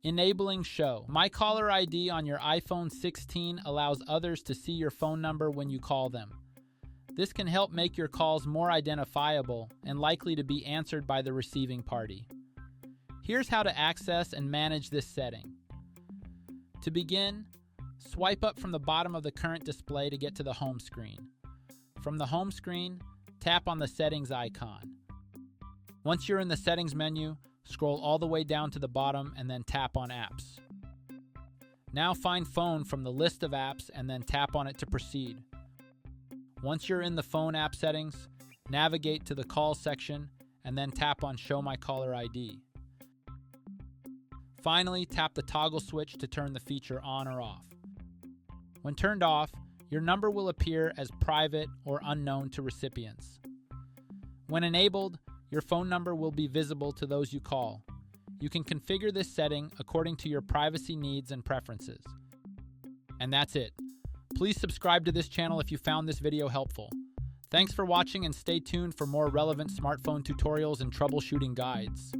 Enabling Show. My Caller ID on your iPhone 16 allows others to see your phone number when you call them. This can help make your calls more identifiable and likely to be answered by the receiving party. Here's how to access and manage this setting. To begin, swipe up from the bottom of the current display to get to the home screen. From the home screen, tap on the settings icon. Once you're in the settings menu, scroll all the way down to the bottom and then tap on Apps. Now find Phone from the list of apps and then tap on it to proceed. Once you're in the phone app settings, navigate to the Call section and then tap on Show My Caller ID. Finally, tap the toggle switch to turn the feature on or off. When turned off, your number will appear as private or unknown to recipients. When enabled, your phone number will be visible to those you call. You can configure this setting according to your privacy needs and preferences. And that's it. Please subscribe to this channel if you found this video helpful. Thanks for watching and stay tuned for more relevant smartphone tutorials and troubleshooting guides.